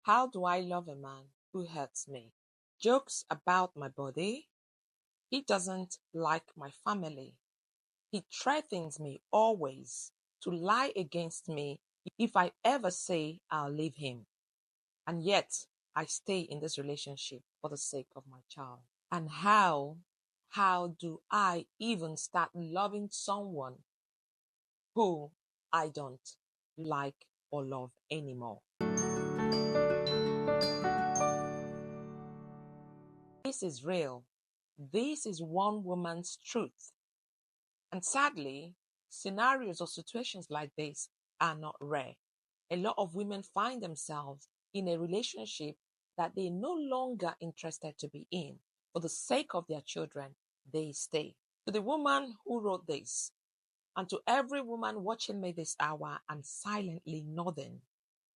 How do I love a man who hurts me? Jokes about my body. He doesn't like my family. He threatens me always to lie against me if I ever say I'll leave him. And yet, I stay in this relationship for the sake of my child. And how do I even start loving someone who I don't like or love anymore? This is real. This is one woman's truth. And sadly, scenarios or situations like this are not rare. A lot of women find themselves in a relationship that they're no longer interested to be in. For the sake of their children, they stay. To the woman who wrote this, and to every woman watching me this hour and silently nodding,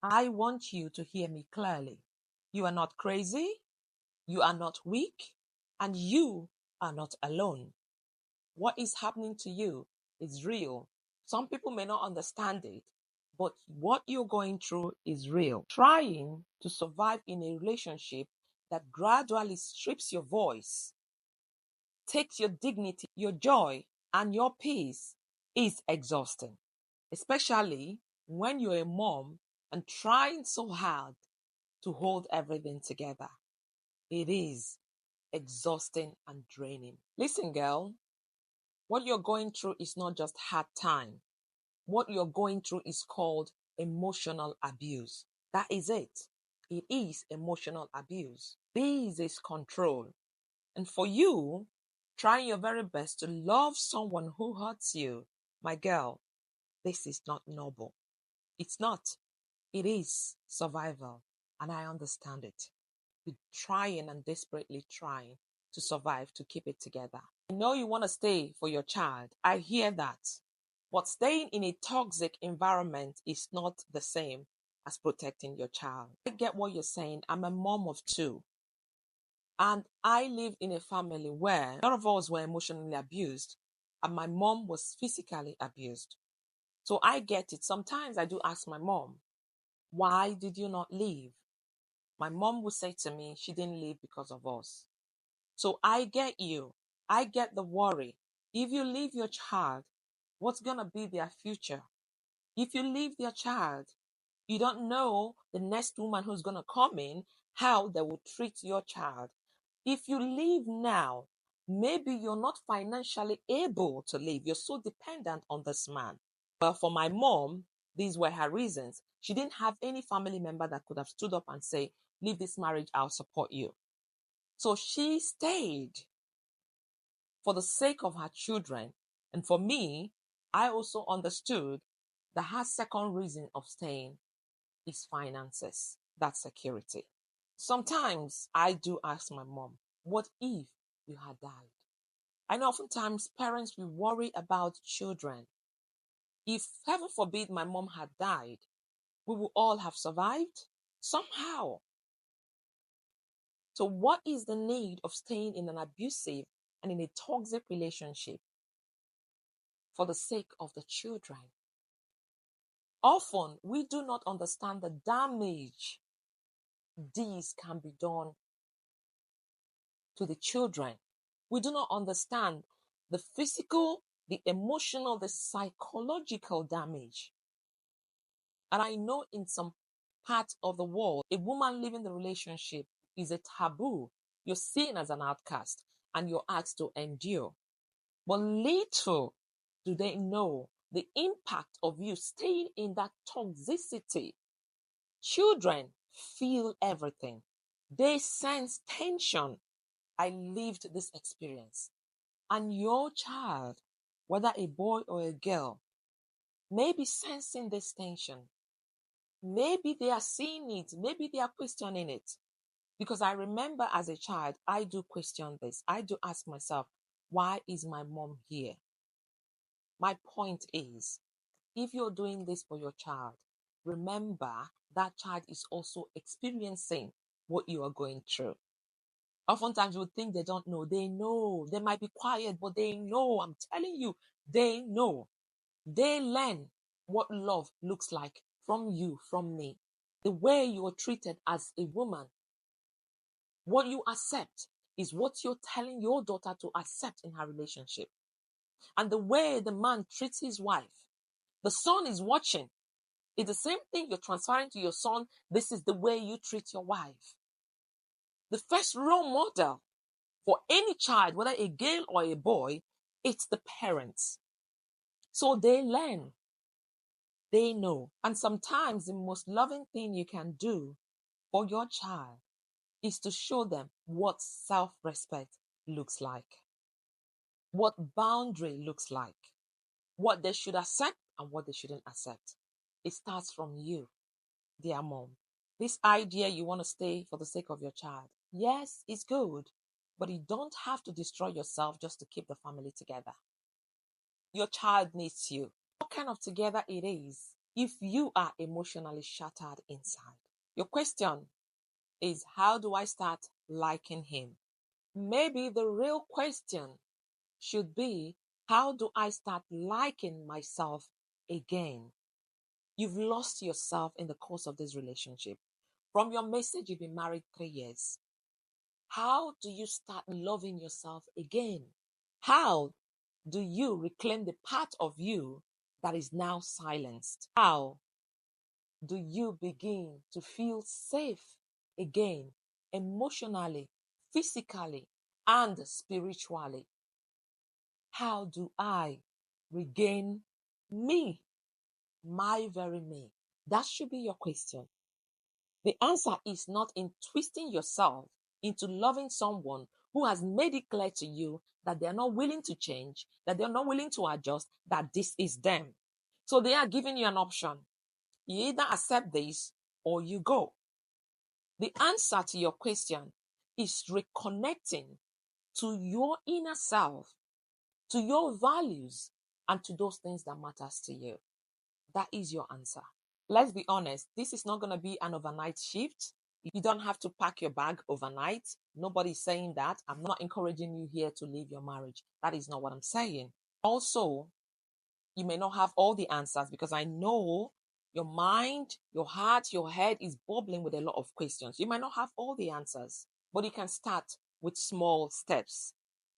I want you to hear me clearly. You are not crazy, you are not weak, and you are not alone. What is happening to you is real. Some people may not understand it, but what you're going through is real. Trying to survive in a relationship that gradually strips your voice, takes your dignity, your joy, and your peace is exhausting, especially when you're a mom and trying so hard to hold everything together. It is exhausting and draining. Listen, girl, what you're going through is not just hard time. What you're going through is called emotional abuse. That is it. It is emotional abuse. This is control. And for you, trying your very best to love someone who hurts you, my girl, this is not noble. It's not. It is survival. And I understand it. You're trying and desperately trying to survive, to keep it together. I know you want to stay for your child. I hear that. But staying in a toxic environment is not the same as protecting your child. I get what you're saying. I'm a mom of two. And I lived in a family where a lot of us were emotionally abused, and my mom was physically abused. So I get it. Sometimes I do ask my mom, why did you not leave? My mom would say to me, she didn't leave because of us. So I get you. I get the worry. If you leave your child, what's going to be their future? If you leave their child, you don't know the next woman who's going to come in, how they will treat your child. If you leave now, maybe you're not financially able to leave. You're so dependent on this man. But for my mom, these were her reasons. She didn't have any family member that could have stood up and say, leave this marriage, I'll support you. So she stayed for the sake of her children. And for me, I also understood that her second reason of staying is finances, that's security. Sometimes I do ask my mom, what if you had died? I know oftentimes parents will worry about children. If, heaven forbid, my mom had died, we would all have survived somehow. So what is the need of staying in an abusive and in a toxic relationship for the sake of the children? Often, we do not understand the damage these can be done to the children. We do not understand the physical, the emotional, the psychological damage. And I know in some parts of the world, a woman leaving the relationship is a taboo. You're seen as an outcast and you're asked to endure. But little do they know the impact of you staying in that toxicity. Children feel everything. They sense tension. I lived this experience. And your child, whether a boy or a girl, may be sensing this tension. Maybe they are seeing it. Maybe they are questioning it. Because I remember as a child, I do question this. I do ask myself, why is my mom here? My point is, if you're doing this for your child, remember that child is also experiencing what you are going through. Oftentimes you would think they don't know. They know. They might be quiet, but they know. I'm telling you, they know. They learn what love looks like from you, from me. The way you are treated as a woman, what you accept is what you're telling your daughter to accept in her relationship. And the way the man treats his wife, the son is watching. It's the same thing you're transferring to your son. This is the way you treat your wife. The first role model for any child, whether a girl or a boy, it's the parents. So they learn, they know. And sometimes the most loving thing you can do for your child is to show them what self-respect looks like, what boundary looks like, what they should accept and what they shouldn't accept. It starts from you, dear mom. This idea you want to stay for the sake of your child, yes, it's good, but you don't have to destroy yourself just to keep the family together. Your child needs you. What kind of together it is if you are emotionally shattered inside? Your question is, how do I start liking him? Maybe the real question should be, how do I start liking myself again? You've lost yourself in the course of this relationship. From your message, you've been married 3 years. How do you start loving yourself again? How do you reclaim the part of you that is now silenced? How do you begin to feel safe again, emotionally, physically, and spiritually? How do I regain me, my very me? That should be your question. The answer is not in twisting yourself into loving someone who has made it clear to you that they're not willing to change, that they're not willing to adjust, that this is them. So they are giving you an option. You either accept this or you go. The answer to your question is reconnecting to your inner self, to your values, and to those things that matters to you. That is your answer. Let's be honest, this is not going to be an overnight shift. You don't have to pack your bag overnight. Nobody's saying that. I'm not encouraging you here to leave your marriage. That is not what I'm saying. Also, you may not have all the answers, because I know your mind, your heart, your head is bubbling with a lot of questions. You might not have all the answers, but you can start with small steps.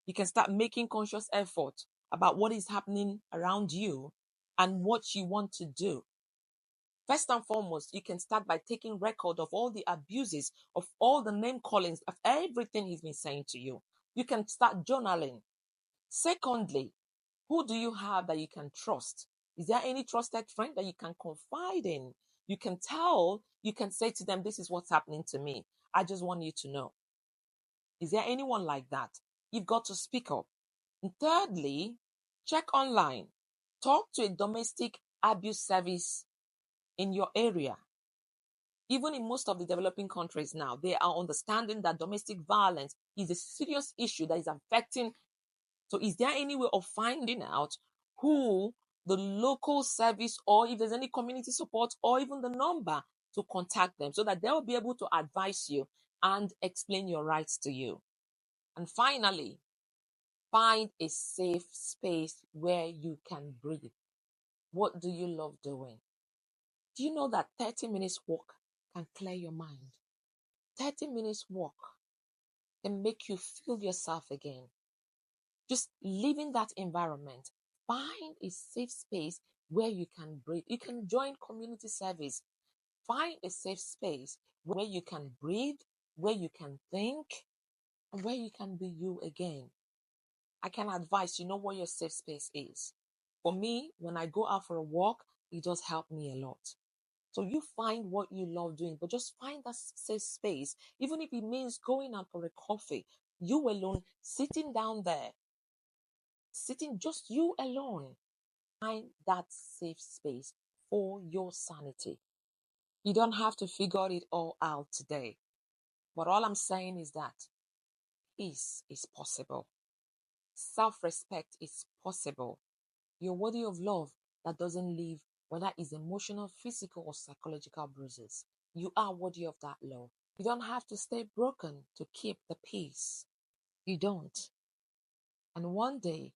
You can start making conscious effort about what is happening around you and what you want to do. First and foremost, you can start by taking record of all the abuses, of all the name callings, of everything he's been saying to you. You can start journaling. Secondly, who do you have that you can trust? Is there any trusted friend that you can confide in? You can tell, you can say to them, this is what's happening to me. I just want you to know. Is there anyone like that? You've got to speak up. And thirdly, check online. Talk to a domestic abuse service in your area. Even in most of the developing countries now, they are understanding that domestic violence is a serious issue that is affecting. So is there any way of finding out who the local service, or if there's any community support, or even the number to contact them, so that they'll be able to advise you and explain your rights to you? And finally, find a safe space where you can breathe. What do you love doing? Do you know that 30 minutes walk can clear your mind? 30 minutes walk can make you feel yourself again. Just leaving that environment, find a safe space where you can breathe. You can join community service. Find a safe space where you can breathe, where you can think, and where you can be you again. I can advise, you know what your safe space is. For me, when I go out for a walk, it does help me a lot. So you find what you love doing, but just find that safe space, even if it means going out for a coffee, you alone, sitting down there, sitting just you alone. Find that safe space for your sanity. You don't have to figure it all out today. But all I'm saying is that peace is possible. Self-respect is possible. You're worthy of love that doesn't leave, whether it's emotional, physical, or psychological bruises. You are worthy of that love. You don't have to stay broken to keep the peace. You don't. And one day,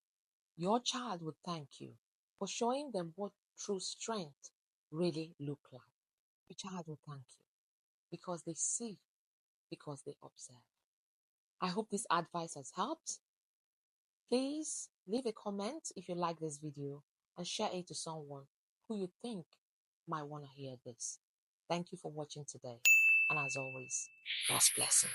your child will thank you for showing them what true strength really look like. Your child will thank you. because they see, because they observe. I hope this advice has helped. Please leave a comment if you like this video and share it to someone who you think might want to hear this. Thank you for watching today. And as always, God's blessings.